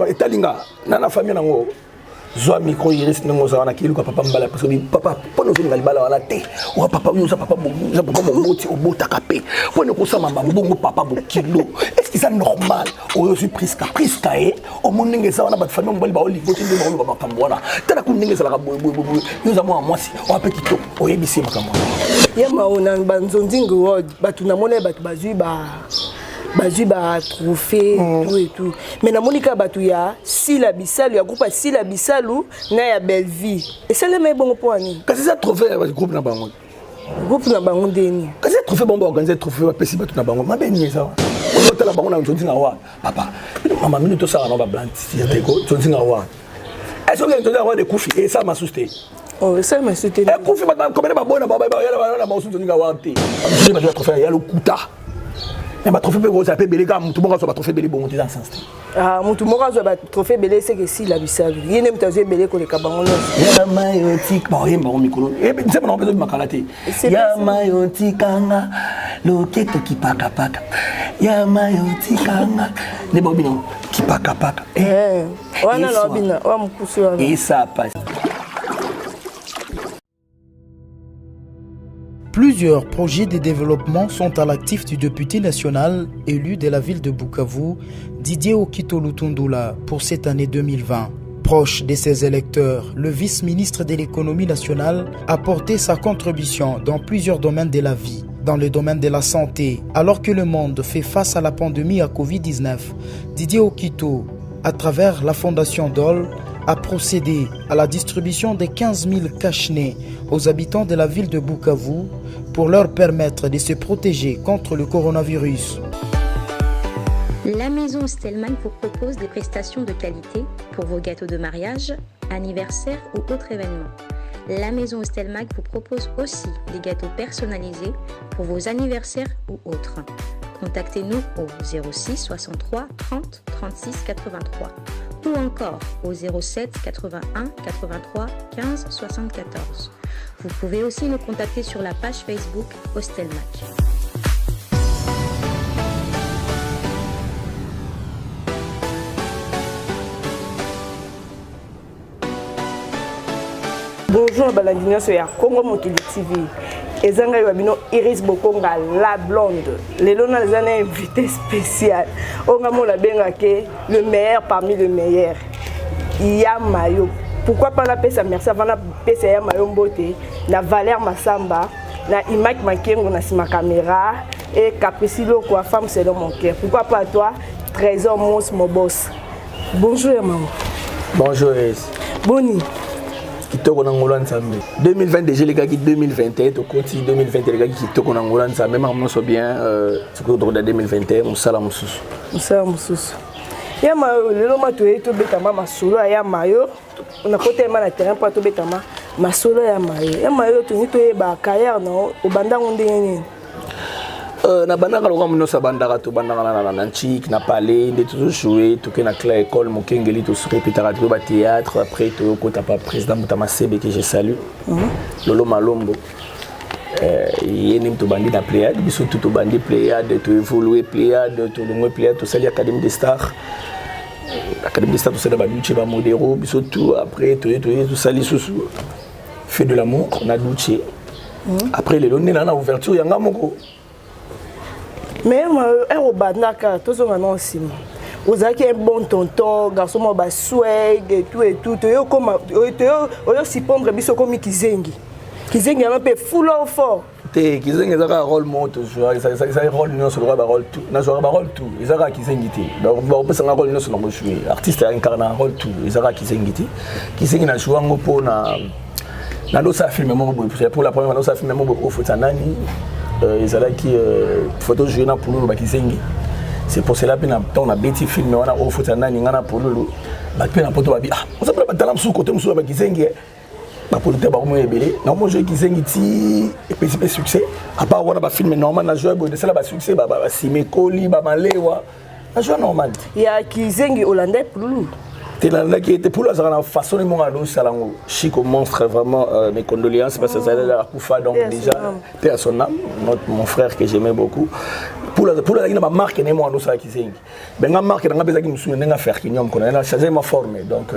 etalinga na famille nango zo micro iris nango za na kiluka papa mbala parce que papa pono zo ngalibala wala te wa papa yo za papa moti obota kapé pono ko sama mbongo papa bo kilo est-ce que c'est normal o suis priska e o moninge za na ba famille mbali ba olivo tinde ba olivo ba kambwana tala ku ninge za la boy yo za moi mwasi o apeti to o yebisi makamwa yema ona banzonzingo word batu na mona batu bazui ba trophée tout et tout mais na monika batu ya Sila Bisalu ya groupe Sila Bisalu na ya Belle Vie et c'est le même bon point ni kasi ça trophée groupe na bango ndeni kasi trophée bon organiser trophée ba pesi batu na bango ma beni ça on tala bango na nzonzinga wa papa mama minu to ça na ba blanc ya teko nzonzinga wa est-ce que nzonzinga wa de Koufi et ça m'a sousté oh ça m'a soutenu et Koufi ba comme ba bona ba ya na ba nzonzinga wa te ba trophée ya lokuta. Mais ma trophée belé ça peut belé comme tout le monde soit trophée belé bon dans sens. Ah tout le monde soit trophée belé c'est que si la Bisalu. Il n'aime pas belé que les cabanons. Ya mayotik ba yemba mikolo. Eh ben c'est pas besoin de makalate. Ya mayotikanga loketo kipaka paka. Ya mayotikanga ne bobino kipaka paka. Wana lobina wa mkusu wana. Et ça passe. Plusieurs projets de développement sont à l'actif du député national élu de la ville de Bukavu, Didier Okito Lutundula, pour cette année 2020. Proche de ses électeurs, le vice-ministre de l'économie nationale a porté sa contribution dans plusieurs domaines de la vie. Dans le domaine de la santé, alors que le monde fait face à la pandémie à Covid-19, Didier Okito, à travers la fondation DOL, a procédé à la distribution de 15 000 cache-nez aux habitants de la ville de Bukavu pour leur permettre de se protéger contre le coronavirus. La maison Stelman vous propose des prestations de qualité pour vos gâteaux de mariage, anniversaire ou autres événements. La maison Stelmag vous propose aussi des gâteaux personnalisés pour vos anniversaires ou autres. Contactez-nous au 06 63 30 36 83 ou encore au 07 81 83 15 74. Vous pouvez aussi nous contacter sur la page Facebook Hostelmac. Bonjour balandina so ya Congo Mokili TV. Ezanga yabino Iris Bokonga la blonde. Lelo na zana invité spécial. Onga mo la benga ke le meilleur parmi les meilleurs. Ya Mayo. Pourquoi pas la pesa merci avant la pesa ya Mayo Mbote na Valère Massamba na Imak Makengo na sima caméra et Capricilo quoi femme selon mon cœur. Pourquoi pas toi Trésor Mons mon boss. Bonjour ya maman. Bonjour Iris. Boni. 2020 déjà les gars qui 2021 to continue 2020 les gars qui to kona ngolana ça même on so bien ce que dans 2021 on sala mususu ya mayo lelo matoye to betama masolo ya mayo on a côté na terrain pour to betama masolo ya mayo to ni to yeba carrière no obanda ngonde nini na bandaka lokwa muno sa bandaka to bandaka na nchik na palais de toujours jouer to ke na classe école mokengeli to répétera to ba théâtre après to kota pa président Mutama Sebe que je salue Lolo Malombo yeni to bandi na Pléiade biso to bandi Pléiade to évoluer Pléiade to longwe Pléiade to sali académie des stars académie des stars to sali ba duche ba modéro biso tout après to sali susu fait de l'amour on a duche après les lonne na ouverture yanga moko. Mais au Bandaka, tout ce qu'on a aussi. Vous avez un bon tonton, garçon, ma swag et tout. Tu es comme aussi prendre biso comme Kizengi. Kizengi a un peu full of fort. Kizengi a un rôle moto, ça a un rôle non sur le rôle tout. N'a pas rôle tout. Ils ont Kizengi. Donc on peut s'en rôle non sur le jouer. Artiste a incarné un rôle tout. Ils ont Kizengi. Kizengi n'a joué un peu na do sa film pour la première fois ça film au Futanani. Ils allaient qui photo jouer na pour le Kizengi. C'est pour cela que on a bêti film on a au Futanani ngana pour le ba pe na poto ba bi ah on s'appelle pas talent sous côté musu ba Kizengi ba pour le te ba mo ebele na mo jouer Kizengi ti et puis c'est succès à part on a ba film normal na jouer de cela ba succès ba Simekoli ba Malewa na jouer normal il y a Kizengi hollandais pour le qui était pour la façon de mon allo salango Chico monstre vraiment mes condoléances parce que ça a la Koufa donc déjà paix à son âme mon frère que j'aimais beaucoup pour la ina ba marque ne mo ando sa kisengi benga marque nga pesa ki musu nenga faire kinyom kona na changer ma forme donc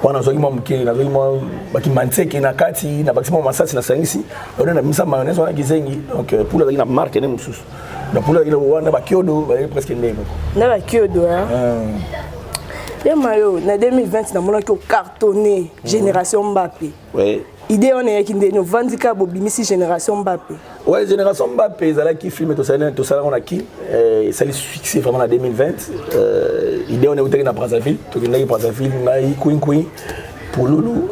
wana zo ki mo mukili na zo ki mo ba ki mantseki na kati na ba ki mo masasi na sangisi ona na misa mayonnaise wana kisengi donc pour la ina marque ne musu donc pour la ina wana ba kiodo ba presque ndemo na ba kiodo hein ya mayo na 2020 na mona ki cartonné génération Mbappé oui idée on est qui nous vandika bobimisi génération Mbappé. Ouais, génération Mbappé, ça là qui filme tout ça on a qui ça les fixé vraiment en 2020. Idée on est au terrain à Brazzaville, tout le monde Brazzaville, naï Queen pour Loulou,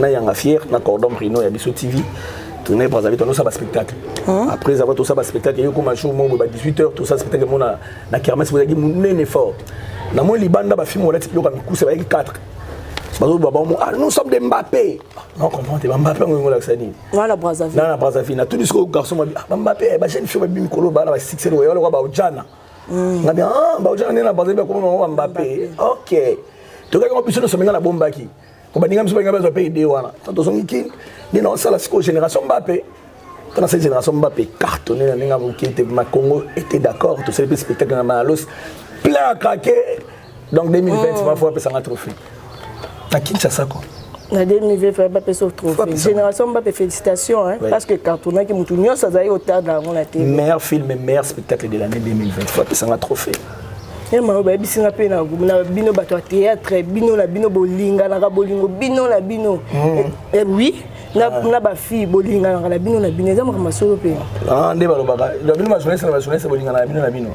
na yanga fier, na cordon Brino, il y a Bisso TV. Tout le monde Brazzaville, tout ça va spectacle. Après avoir tout ça va spectacle, il y a comme un show 18h, tout ça spectacle mon na kermesse vous avez mon effort. Na moi libanda ba film on a type comme coup c'est avec 4. Nous sommes des Mbappé. Non, comprends, Mbappé, on est là. Voilà, Brazzaville. Non, Brazzaville. Tout ce garçon m'a dit Mbappé, je ne fais pas de Mikolo, je vais fixer le royaume, je vais Baudjana. On a dit Baudjana est là, Brazzaville, comment Mbappé. Ok. Tu regardes qu'on puisse nous sommer dans la bombe qui. Comme on dit, on va payer des ouana. Tant que son qui, non, ça la génération Mbappé. Quand cette génération Mbappé cartonnée, le Congo était d'accord, tout ça, les spectacles dans la Malos, plein à craquer. Donc 2020, ma foi, ça m'a trophée. À Kinshasa quoi. Na 2020 fait pas ce trophée. Génération Mbappé félicitations hein parce que cartonnage qui mutunyo ça a eu autant dans la télé. Meilleur film et meilleur spectacle de l'année 2020. Faut que ça un trophée. Et ma ba bisinga pe na bino bato théâtre bino la bino bolinga na bolingo bino la bino. Et oui, na ba fille bolinga na bino za ma solo pe. Ah ndé balobaka. La bino ma jeunesse bolinga na bino.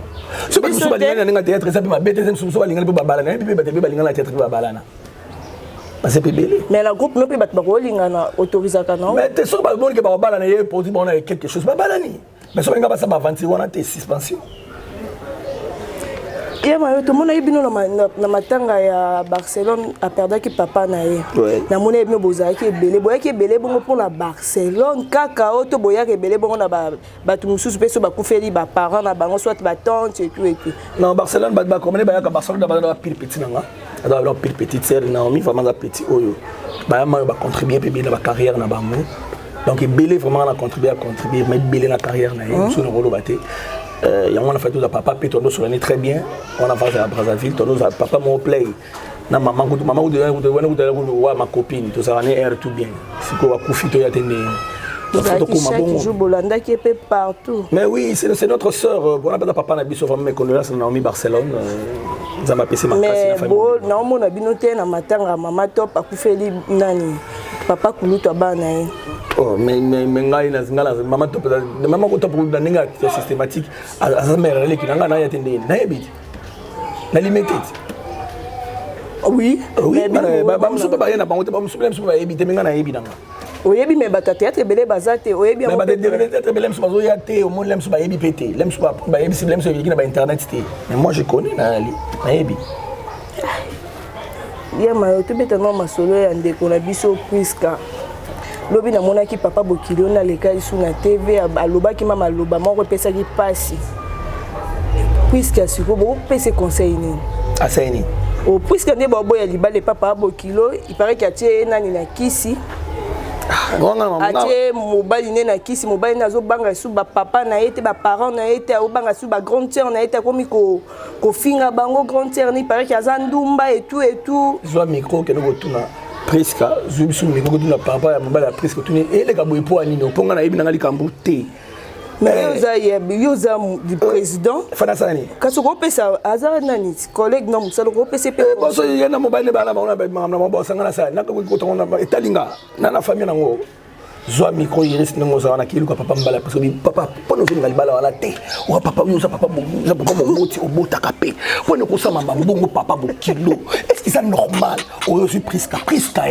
Ce que nous balinga na théâtre ça pe ma bête nous so balinga pe babala na pe balinga na théâtre pe babala na. Mais la groupe non peut battre na autorisé kana. Mais t'es sûr que bon que ba bala na pour dire bon quelque chose ba balani. Mais so nga ba ça ba avancer on a tes suspension. Et moi tout monde bino na matanga ya Barcelone a perdu ki papa na ye. Na mona bino bozaki belé bongo pour la Barcelone kaka auto boyaki belé bongo na ba tout mususu pe so ba kufeli ba parents na bango soit ba tante et tout. Non Barcelone ba comme ba ya ka Barcelone ba pile petit nanga. Dans leur petite sœur Naomi vraiment la petite oyo ba ma ba contribuer pe bien na carrière na bango donc belé vraiment na contribuer mais belé na carrière na ye sur le rôle baté y a on a fait tout ça papa pe tondo sur très bien on a fait à Brazzaville tondo papa mon play na maman de ma copine tout ça on est tout bien c'est quoi profiter ya tende partout. Mais oui, c'est notre sœur. On a pas papa na biso vraiment condoléances na Naomi Barcelone. Nous avons passé ma classe la famille. Mais bon, on a binoté na matanga maman top akufeli nani. Papa kuluta bana. Oh, mais ngai na ngala maman top maman ko top na ninga systématique. Asa mère elle qui nanga na yatende na ebiti. Na limited. Oui. Oui, ba musu ba yana ba musu ba ebiti menga na ebiti nanga. Oyebi me bata théâtre belé bazate oyebi mais bata théâtre belé mso bazo ya té au monde lemso ba yebi pété lemso ba yebi si lemso yiki na ba internet té mais moi je connais na yebi ya ma to betano masolo ya ndeko na biso Priska lobi na mona ki papa bokilo na leka isu na TV alobaki mama loba moko pesa ki pasi Priska siko bo pesa conseil ni asaini o Priska ne bobo ya libale papa bokilo il paraît qu'il y a nani na kisi atie mobali ne na kisi mobali nazo banga su ba papa na ete ba parents na ete o banga su ba grande sœur na ete komi ko finga bango grande sœur ni paraît qu'il y a ndumba et tout zo micro que nous tuna Priska zo bisu micro tuna papa ya mobali ya Priska tuni ele ka boy po anino ponga na yebi na ngali kambuté mais yoza du président Fanasani kaso ko pesa azar nani collègue non musalo ko pesa pe boso yena mobile bana na mabosa ngana sa na ko ko na etalinga na famille nango zo micro iris nango za na kilu ka papa mbala parce que papa pono zo ngali bala wala te wa papa yoza papa za papa moti obota kapé pono ko sama mbongo papa bo kilo est-ce que c'est normal o suis Priska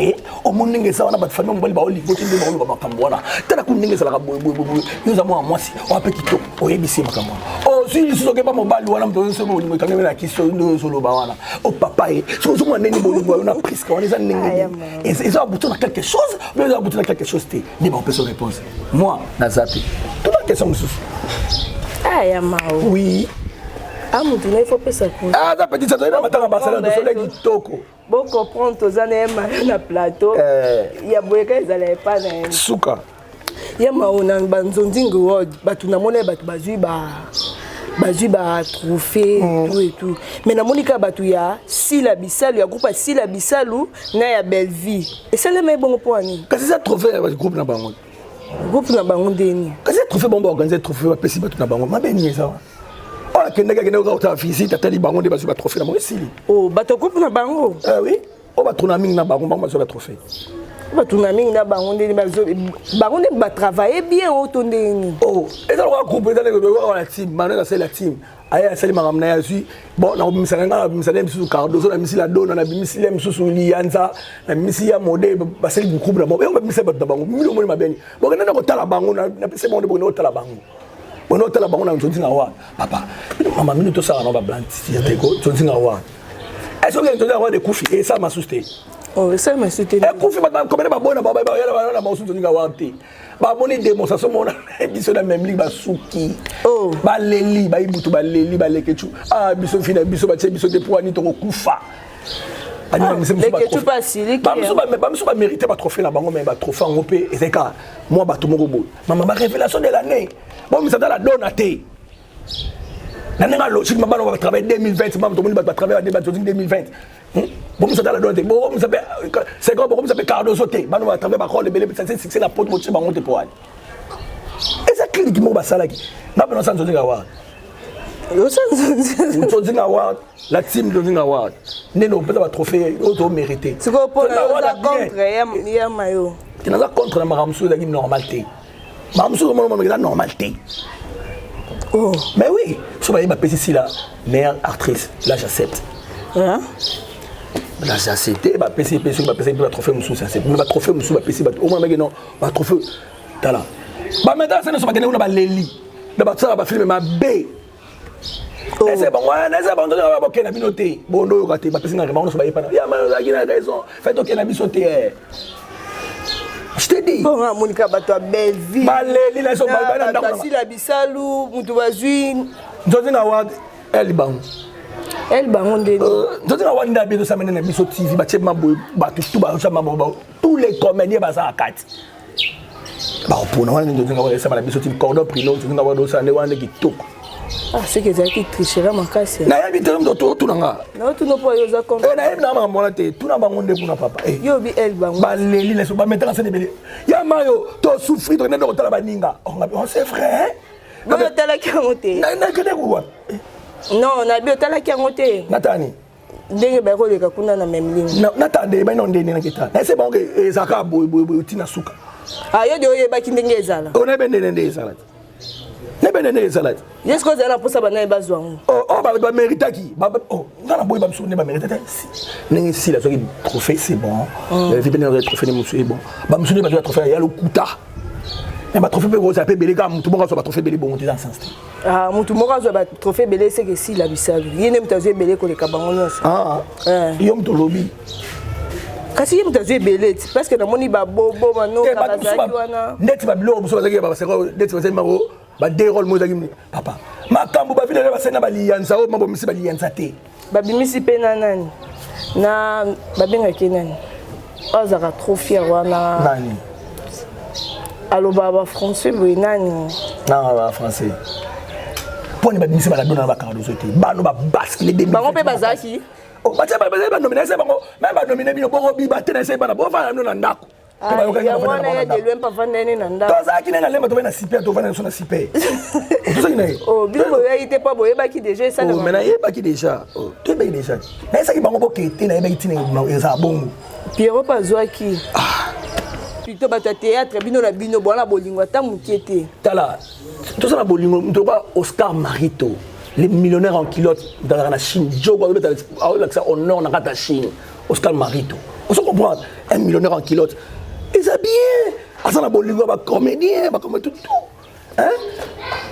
e o moninge za wana ba famille mbali ba oli boti ndi ba oli ba kambwana tala ku ninge za la boy yoza moi si o apeti to o yebisi makambo o si so ke ba mobali wana mto so mo ni kangeme na kiso ndo so lo ba wana o papa e so mo neni bo na Priska wana za ninge et ça a bouton quelque chose mais ça a bouton quelque chose te ni ba peut se répondre moi na zapi toute la question monsieur ah ya mao oui ah mutu na il faut pesa ko ah da petite ça na matanga Barcelone de soleil kitoko bon comprendre tozana na plateau ya boyeka ezala pas na suka ya mao na banzondingo word batu na mona batu bazui ba bazui ba trophée tout et tout mais na monika batu ya Sila Bisalu ya groupe Sila Bisalu na ya Belle Vie et ça le mais bon poani kasi ça trophée groupe na bango ndeni kasi trophée bon organiser trophée ba pesi batu na bango mabeni ça oh kenda ka visite atali bango de bazui ba trophée na bango sili oh bato groupe na bango ah oui oh ba tournament na bango bazui ba trophée ba tournament na bango ndeni bango ne ba travailler bien auto ndeni oh et ça le groupe la team maintenant c'est la team aya sali makamna ya zui bon na misanga misu Cardozo na misila dona na misila misusu lianza na misila mode basali groupe na bon et on misila ba bango milo mo mabeni bon na ko tala bango na pese mo bo na tala bango bono tala bango na ntonzi ngawa papa mama mino to sala no ba blanti te ko ntonzi ngawa est-ce que ntonzi ngawa de kufi et ça m'a susté oh ça m'a susté e kufi ba comme ba bona ba yala na mo ntonzi ngawa te ba moni démonstration mona biso na même ligue ba suki oh ba leli ba ibutu ba leli ba lekechu ah biso fina biso ba tse biso de poani to kufa lekechu pas sili ba biso ba mériter ba trophée na bango mais ba trophée en opé et c'est ka moi ba to moko bo mama ba révélation de l'année bon mais ça dans la donaté l'année la logique maman on va travailler 2020 maman tout le monde va travailler en 2020 bon mais ça dans la donaté bon ça c'est comme ça peut Cardozo te maman va travailler ba ko le belé c'est la porte moitié bango te poani et ça clinique mo ba sala ki na beno sanzo nga wa Ntonzi Award, la team de Ntonzi Award, nous peut avoir trophée auto mérité. C'est quoi pour la contre ya mayo. Tu n'as pas contre la Maramsou la normalité. Maramsou la normalité. Oh. Mais oui, je vais ma ici la meilleure actrice, là j'accepte. Hein? Là j'accepte, ma PC ma trophée Moussou ça c'est. Ma trophée Moussou ma PC au moins non, ma trophée là. Bah maintenant ça ne sont pas gagné on a Leli. D'abord ça va filmer ma B. C'est bon, c'est bon, on va pas qu'un noté. Bon, nous, quand tu vas passer dans le monde, on va pas. Il y a mal, raison. Faites aucun ami sauter. Je te dis. Bon, Monica, toi, Belle Vie. Balé, les sont pas dans Sila Bisalu, Moutouazouine. Ntonzi Award, elle bang. Elle bang, on dit. Ntonzi Award, il a bien de ça, maintenant, Bisso TV, tous les comédiens, ça à 4. Bah, pour nous, Ntonzi Award, ça va la Bisso TV, Cordon Prino, Ntonzi Award, ça, on est qui toque. Ah, c'est que ça qui tricherait ma casse. Na yabi tellement de tout nanga. Na tout no pas yoza compte. Na yabi na mama te tout na bango nde kuna papa. Yo bi el bango. Ba leli les ba mettre en scène belé. Ya mayo to souffrir to nendo tala baninga. On c'est vrai. Bo tala ki ngote. Na kede ko. Non, na bi tala ki ngote. Natani. Ndenge ba ko le ka kuna na même ligne. Na tande ba non ndene na kita. Na c'est bon que ezaka boy tina suka. Ah yo de oye ba ki ndenge ezala. On est ben ndene ezala. Ne ben ndene ezala. Est-ce que ça la pour ça bana bazwa ngo. Oh ba mérite qui. Oh, ngana boy ba msone ba mérite. Nengi si la soki trophée c'est bon. La vie ben le trophée de monsieur bon. Ba msone ba trophée ya le kuta. Et ba trophée be ça peut belé ka mutu moko so ba trophée belé bon dans sens. Ah mutu moko so ba trophée belé c'est que si la Bisalu. Yene mutazo belé ko le kabango nyonso. Ah. Yo mto lobby. Kasi yemu tazo belé parce que na moni ba bobo mano ka bazaki wana. Net ba bilo so bazaki ba seko net bazaki mako ba deux rôles mo zaki papa. Makambo ba vile ba sena ba lianza o mabo misi ba lianza te. Ba bimisi pe na nani. Na ba benga kenani. Ozaka trop fier wana. Nani. Allo baba français boy nani. Non ba français. Poni ba bimisi ba la dona ba Cardozo te. Ba no ba basque les demi. Ba ngompe bazaki. Oh ba tsa ba nominer c'est bango. Même ba nominer bino bongo bi ba tena c'est bana bo fa no na ndako. Ya mwana ya de lwempa vandene na ndako. Toza ki na lemba to na sipe to vana so na sipe. Toza ki na. Oh bino ya ite pa boye ba ki déjà ça na. Oh mais na ye ba ki déjà. Oh tu ba déjà. Na ça ki bango bo kete na ye ba ki tina eza bongo. Pierrot pa zwaki. Plutôt ba théâtre bino na bino bona bolingo ta mukete. Tala. Tout ça na bolingo to ba Oscar Marito. Les millionnaires en culotte dans la Chine. Jogo ça honneur na la Chine. Oscar Marito. On se comprend. Un millionnaire en culotte. Ils sont bien. Asa na bolingo ba comédien, ba comme tout. Hein?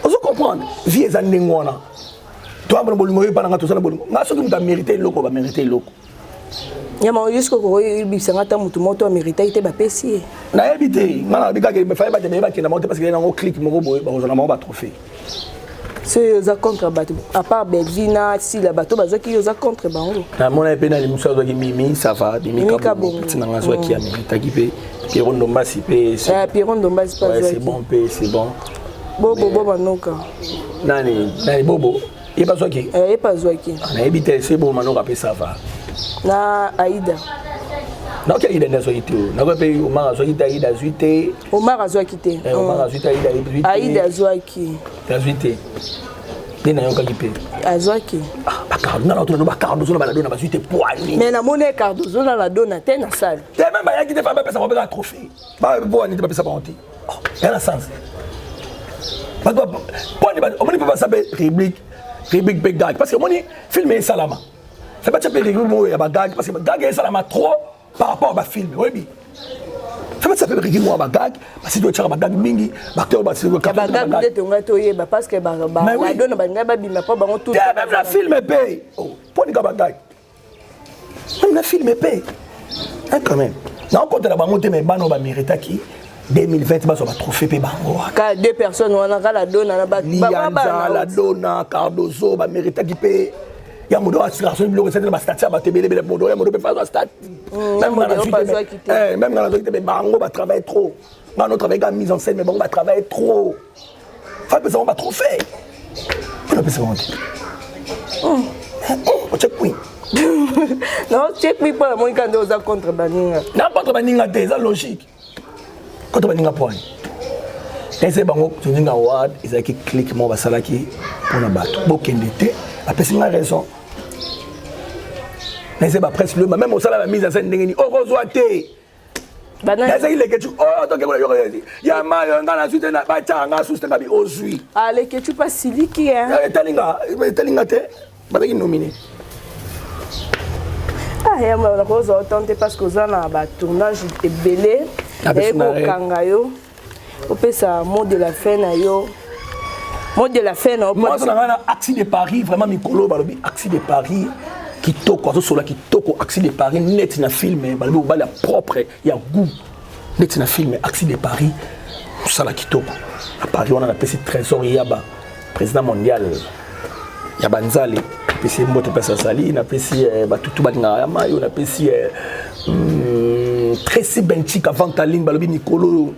On se comprend. Vie za ndengona. Toi ba bolingo ba na tout ça na bolingo. Na so ki muta mériter loko ba mériter loko. Yama jusqu'au ko ibisanga ta mutu moto mériter ite ba pesi. Na éviter. Na bika ke ba fa ba te ba ki na monter parce que na ngo click mo boy ba zo na mo ba trophée. C'est za contre bateau. À part Belvina, si la bateau bazaki za contre bango. Na mona pe na limuso zo ki mimi ça va, mimi ka bon. Tina nga zo ki amérita ki pe Pierrot Ndombasi pe. Pierrot Ndombasi pas. Ouais, c'est bon pe, c'est bon. Bobo manoka. Nani Bobo. Il pas Zouaki. Il pas Zouaki. On a évité c'est bon maintenant rappelé ça va. Na Aïda. Non quel Aïda Zouaki. Na quoi pays Omar Zouaki Aïda Zuité. Omar Zouaki. Omar Zouaki Aïda Zuité. Aïda Zouaki. Zuité. Dena yoka kipe. Azouaki. Ah Cardozo na auto na Cardozo na balado na Zuité poani. Mais na moné Cardozo na la dona te na salle. Te même ba yaki te fa ba pesa ba trophée. Ba poani te ba pesa ba honte. Oh, elle a sens. Ba poani ba on ne peut pas saber rubrique big gag parce que moni filmer salama. C'est pas chaper rubrique mo ya ba gag parce que gag est salama trop par rapport à film. Oui. C'est pas chaper rubrique mo ba gag parce que doit chara ba gag mingi, ba acteur ba c'est ba gag de tonga toye ba parce que ba la donne ba ngaba bima pa bango tout. Même la film paye. Oh, poani ba gag. Même la film paye. Hein quand même. Non compte la bango te mais bano ba mérita qui 2020 ba so ba trophée pe bango. Ka deux personnes wana ka la donna na ba la donna Cardozo ba mérita qui paye. Ya modo association bilo c'est ba statia ba tebele bele modo ya modo pe fa stat. Même dans la suite même dans la suite bango ba travaille trop. Bango travaille en mise en scène mais bango ba travaille trop. Fa pe ça on va trop faire. On peut se rendre. Oh, check oui. Non, check oui pas moi quand on a contre Baninga. Non, contre Baninga c'est logique. Contre Baninga point. Et c'est bango Baninga award, ils a qui clique mon basalaki pour na bato. Bokendete, après c'est une raison. Mais c'est pas presque le même au salaire la mise en scène ndengeni orozoate. Banana. Il est que tu oh donc il y a mal dans la suite na ba tanga sous tanga bi ozui. Allez que tu pas siliki hein. Telinga te. Ba ki nominé. Ah, il y a une chose autant parce que ça na ba tournage est belé et ko kangayo. On peut ça mot de la fin na yo. Mot de la fin na. Moi ça na Axi de Paris vraiment mikolo balobi Axi de Paris qui toko sur la qui toko Axi de Paris net na film balobi ba la propre ya goût net na film Axi de Paris ça la qui toko à Paris on a appelé trésor yaba président mondial ya banzali pesi mbote pesa sali na pesi batutu balinga mayo na pesi Tracy Benchik avant Taline balobi Nicolo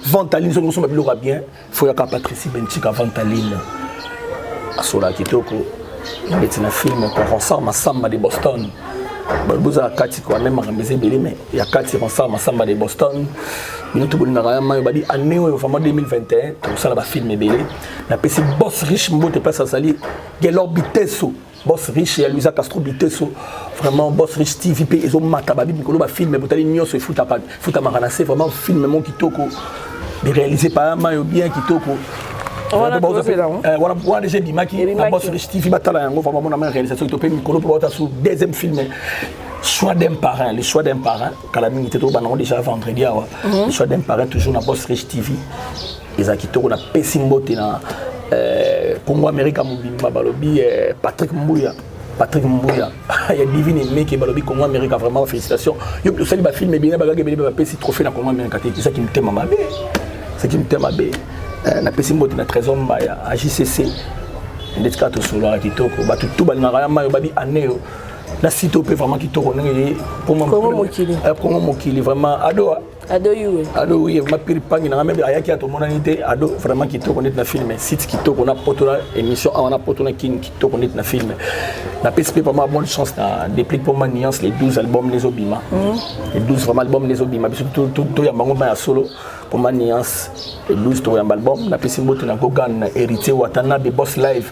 Vantaline so nous sommes bien faut ya ka Patricie Benchik avant Taline asola kitoko c'est un film qu'on ressort ma samba de Boston balbuza kati kwa même rambeze belé mais il y a kati ressort ma samba de Boston nous tout bonina ya mayo badi année au format 2021 tout ça là ba film belé na pesi boss riche mbote pesa sali Gelor Bitesso boss riche et Luisa Castro Bitesso vraiment boss riche TVP ils ont matababi mikolo ba film botali nyoso futa marana c'est vraiment film mon kitoko réalisé par mayo bien kitoko. Voilà déjà Bimaki la boss riche TV batala yango vraiment na réalisation to pe mikolo pour ta sous deuxième film choix d'un parrain le choix d'un parrain kalami était to bango déjà vendredi awa le choix d'un parrain toujours na boss riche TV ezakitoko na pesimbote na Congo America mobimba balobi Patrick Mbuya il y a divine aimé qui balobi Congo America vraiment félicitations yo sali ba film bien ba gagner ba pesi trophée na Congo America c'est ça qui me t'aime mabe c'est qui me t'aime mabe na pesimbote na trésor mbaya à JCC ndeka to solo la kitoko ba tout balingaka ya mayo babi aneo la site peut vraiment kitoko ngi pour moi Congo mokili vraiment ado oui ma piri pangi na même ayaki à tout monde nité ado vraiment kitoko net na film site kitoko na potona émission on a potona kitoko net na film na PSP pour moi bonne chance na déplique pour ma nuance les 12 albums les Obima les 12 vraiment albums les Obima tout ya bango ba solo pour ma nuance les 12 to ya album na PSP mbote na Gogan héritier Watana be boss live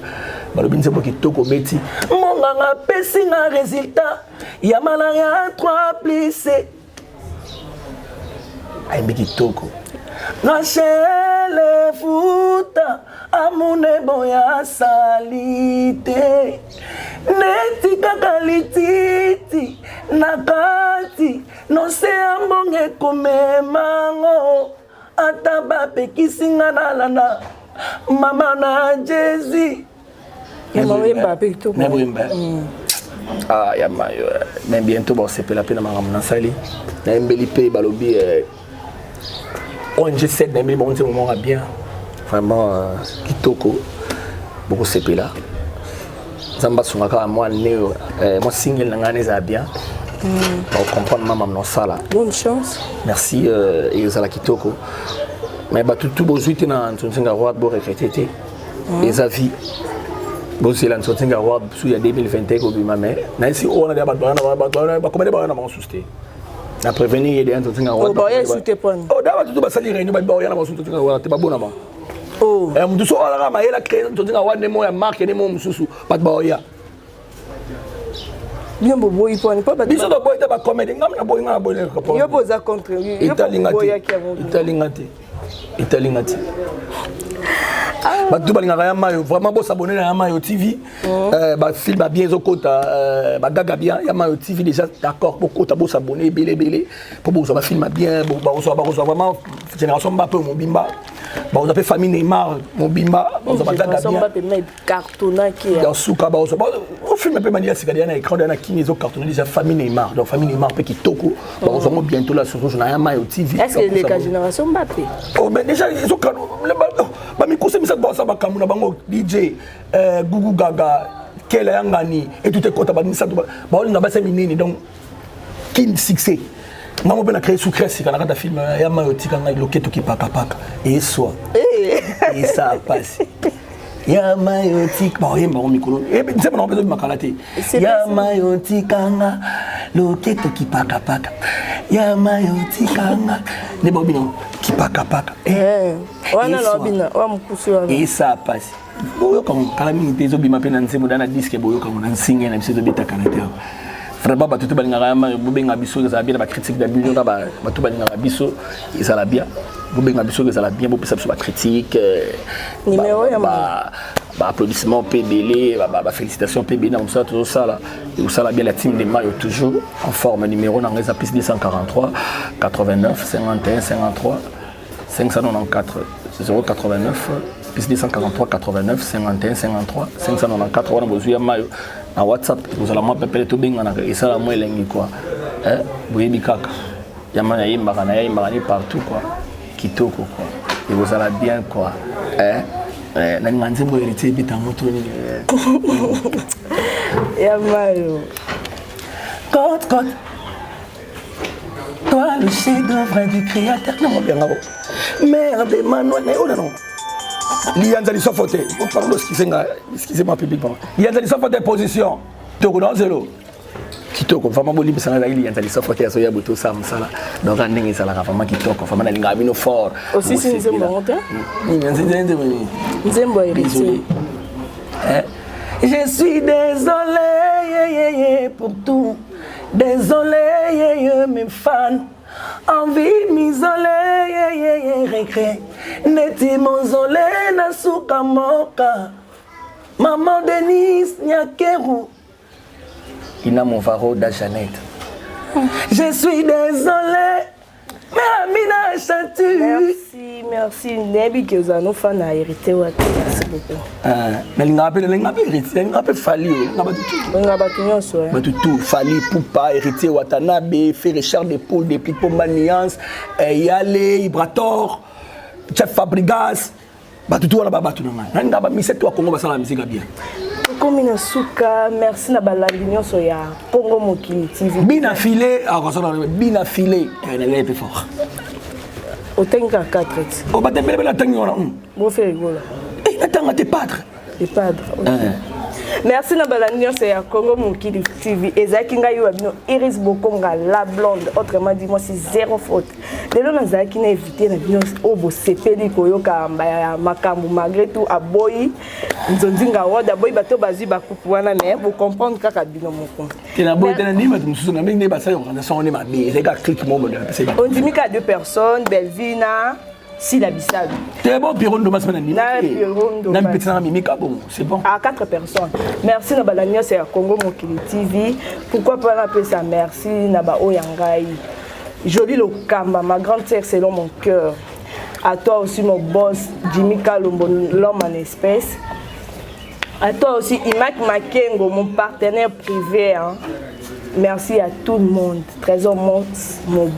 balobi nzebo kitoko beti monganga pesi na résultat ya malaya 3+C aimbi kitoko Rachel futa amune boya salite neti kakalititi nakati no se ambonge komemango ataba pekisinga nalana mama na Jezi ah ya mayo mais bientôt bon c'est la peine na sali na mbelipe balobi ONG 7 na mbeli bon c'est moment bien vraiment kitoko beaucoup c'est là zamba sungaka moi neo moi single na ngane za bien pour comprendre maman non sala bonne chance merci et za la kitoko mais ba tout beau juité na ntunzinga roi bo regretter et sa vie. Bon, c'est l'entretien qu'il y a 2021 au Bimame. Mais si on a des bâtons, comment on a sousté. Après venir, il y a des entretiens à Rwanda. Oh, sousté pas. Oh, d'abord, tout le monde s'est dit, il y a des entretiens à Rwanda. C'est pas bon, là. Oh. Et on dit, on a créé un entretien à Rwanda, il y a marque, il y a des mots, pas de barrière. Bien beau, il faut pas. Ils sont de boy, pas comme des gamins, boy, boy, boy. Il y a beau à contre. Italingati. Batu balingaka mayo vraiment beau s'abonner à Mayo TV. Ba film bien zokota ba gaga bien ya Mayo TV déjà d'accord pour kota beau s'abonner belé pour beau ça va film bien ba vraiment génération Mbappé mon bimba. Ba on appelle famille Neymar mon bimba on va gaga bien. Mbappé mais cartonnant qui dans souka ba on film un peu manière c'est qu'il y a écran dans qui zo cartonné déjà famille Neymar donc famille Neymar pe qui toko ba on va bientôt là sur na Mayo TV. Est-ce que les génération Mbappé? Oh mais déjà ils ont ba mi conseille ça ba kamuna bango DJ Gugu Gaga Kela Yangani et tout est content ba ça ba on na ba ça minini donc kin succès maman ben a créé sous crèche quand on a film ya Mayoti quand il loketo qui paka et soit et ça passe ya Mayoti ba yemba ko mikolo et ben c'est pas besoin de makalate ya Mayoti kanga loketo qui paka ya Mayoti kanga ne bobino qui paka wana lobina wa mkusi wana et ça passe boyo comme kalami tezo bima pe na nzemo dana disque boyo comme na nsinga na biso beta caractère vraiment ba tutu balingaka ma bobenga biso za bien ba critique da bilio ba tu balingaka biso ezala bien bobenga biso ezala bien bo pesa biso ba critique numéro ya ba applaudissements PBL ba félicitations PB na ça tout ça là et ça la bien la team de Mayo toujours en forme numéro na ngeza plus 243 89 51 53 594 089 plus 243 89 51 53 594 on a besoin Mayo na WhatsApp vous allez moi peper to benga na et ça la moi lengi quoi boyebi kaka yamana yimba na yimba ni partout quoi kitoko quoi et vous allez bien quoi na nganze mo héritier bita moto ni ya Mayo Côte toi le chef-d'œuvre du créateur non bien là merde Manuel non Lianza Sofote, pardon, excusez-moi publiquement. Lianza Sofote position. Toko dans zéro. Kitoko, vraiment libre ça là Lianza Sofote so ya buto sam sala. Donc ndenge sala vraiment kitoko, vraiment linga bino fort. Aussi c'est nzembo monta. Nzembo héritier. Je suis désolé pour tout. Désolé mes fans. Envie m'isoler, regret. Neti mozolé na suka moka. Maman Denise Nyakeru. Ina Monvaro da Jeannette. Je suis désolé. Mais Amina Chatu. Merci. Nebi que vous avez fan à hériter. Merci beaucoup. Mais il n'a pas hérité, il n'a pas fallu. Il n'a pas tout fallu pour pas hériter Watanabe, faire Richard des poules, des plis pour Maniance, Yale, Ibrator, Chef Fabregas. Tout on a battu. On a mis cette toi Congo va la musique bien. Comme une souka, merci na balandinyo soya. Pongo Mokili TV. Bien affilé, bien affilé, elle est plus fort. Au tenga 4. Au bas de la tenga. Bon fait rigolo. Et attends, t'es padre. Des padres. Merci na balandinyo soya Congo Mokili TV. Ezaki ngai wabino Iris Bokonga la blonde. Autrement dit moi c'est zéro faute. Lelo nazaki na invité na bino obo sepeli koyoka mbaya makambu malgré tout aboyi nzonzinga wada boyi bato bazui bakupu wana mais vous comprendre kaka bino moko. Tena boyi tena ni bato mususu na mingi ba sa yo kana sonne ma bi. C'est ka click mo modèle c'est ba. On dit qu'à 2 personnes, Belvina, Sila Bissab. C'est bon Pirondo Masmana ni. Na Pirondo. Na petit na mimika bon, c'est bon. À 4 personnes. Merci na balania c'est Congo Mokili TV. Pourquoi pas appeler ça merci na ba oyangai. Jolie Lokamba, ma grande sœur selon mon cœur. À toi aussi mon boss Jimmy Kalombo, l'homme en espèce. À toi aussi Imak Makengo, mon partenaire privé. Hein. Merci à tout le monde. Trésor mon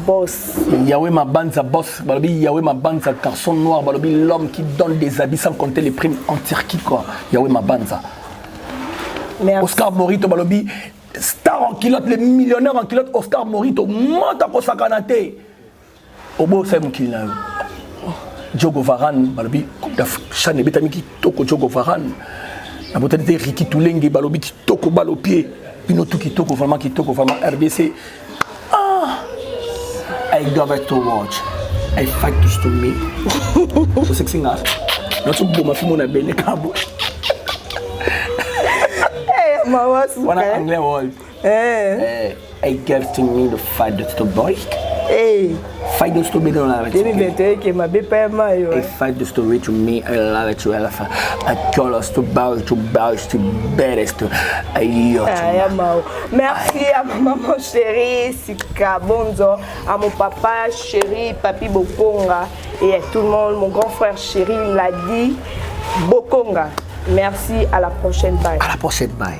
boss. Yahweh ma bande sa boss. Balobi Yahweh ma bande sa garçon noir. Balobi l'homme qui donne des habits sans compter les primes en Turquie quoi. Yahweh ma bande ça. Merci. Oscar Morito Balobi. Star en kilote, les millionnaires en kilote, Oscar Morito, monte à Kosakanate. Au beau, c'est mon kilote. Diogo Varane balobi coupe d'Afrique betami kitoko Diogo Varane na botanité Ricky Tulenge balobi kitoko balo pied bino tout kitoko vraiment RDC. I go back to watch. I fight to me. So sexy nga. Not to boom afi mona bene kabo. Eh, mawa suka. Wana anglais wall. I get to me the fight to boy. Fight those to me don't love it. 2021 que ma bepa mayo. I fight the story to me. I love it to elephant. I call us to bow to best. Merci à ma maman chérie Sika Bonzo, à mon papa chéri Papi Bokonga et à tout le monde, mon grand frère chéri Ladi Bokonga. Merci, à la prochaine bye. À la prochaine bye.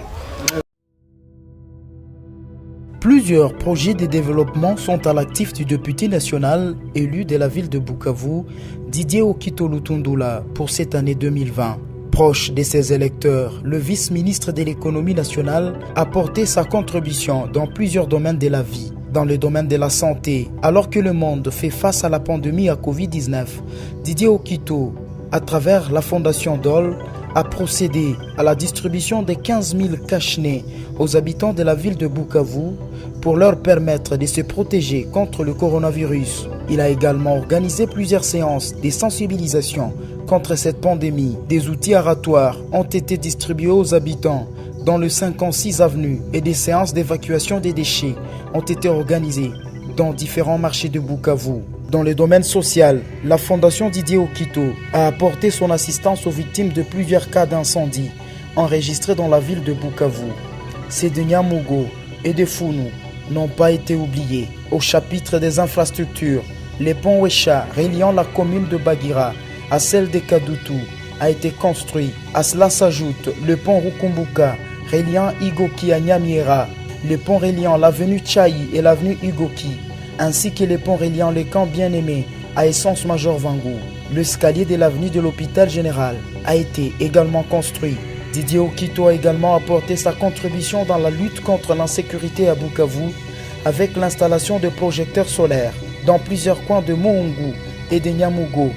Plusieurs projets de développement sont à l'actif du député national élu de la ville de Bukavu, Didier Okito Lutundula, pour cette année 2020. Proche de ses électeurs, le vice-ministre de l'économie nationale a porté sa contribution dans plusieurs domaines de la vie. Dans le domaine de la santé, alors que le monde fait face à la pandémie à Covid-19, Didier Okito, à travers la fondation DOL, a procédé à la distribution de 15 000 cache-nez aux habitants de la ville de Bukavu pour leur permettre de se protéger contre le coronavirus. Il a également organisé plusieurs séances de sensibilisation contre cette pandémie. Des outils aratoires ont été distribués aux habitants dans le 56 avenue et des séances d'évacuation des déchets ont été organisées dans différents marchés de Bukavu. Dans le domaine social, la Fondation Didier Okito a apporté son assistance aux victimes de plusieurs cas d'incendie enregistrés dans la ville de Bukavu. Ces de Nyamugo et de Founou n'ont pas été oubliés. Au chapitre des infrastructures, le pont Wecha reliant la commune de Bagira à celle de Kadutu a été construit. À cela s'ajoute le pont Rukumbuka reliant Igoki à Nyamiera, le pont reliant l'avenue Tchaï et l'avenue Igoki, ainsi que le pont reliant le camp Bien-Aimé à Essence Major Vangou. L'escalier de l'avenue de l'hôpital général a été également construit. Didier Okito a également apporté sa contribution dans la lutte contre l'insécurité à Bukavu avec l'installation de projecteurs solaires dans plusieurs coins de Mohungu et de Nyamugo,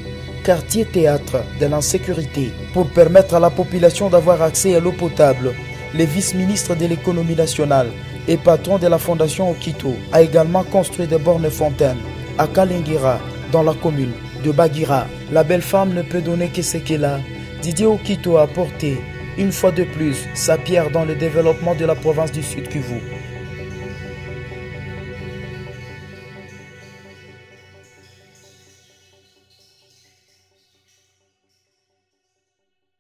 quartier théâtre de l'insécurité. Pour permettre à la population d'avoir accès à l'eau potable, le vice-ministre de l'économie nationale et patron de la fondation Okito a également construit des bornes fontaines à Kalingira, dans la commune de Bagira. La belle femme ne peut donner que ce qu'elle a. Didier Okito a apporté une fois de plus sa pierre dans le développement de la province du Sud Kivu.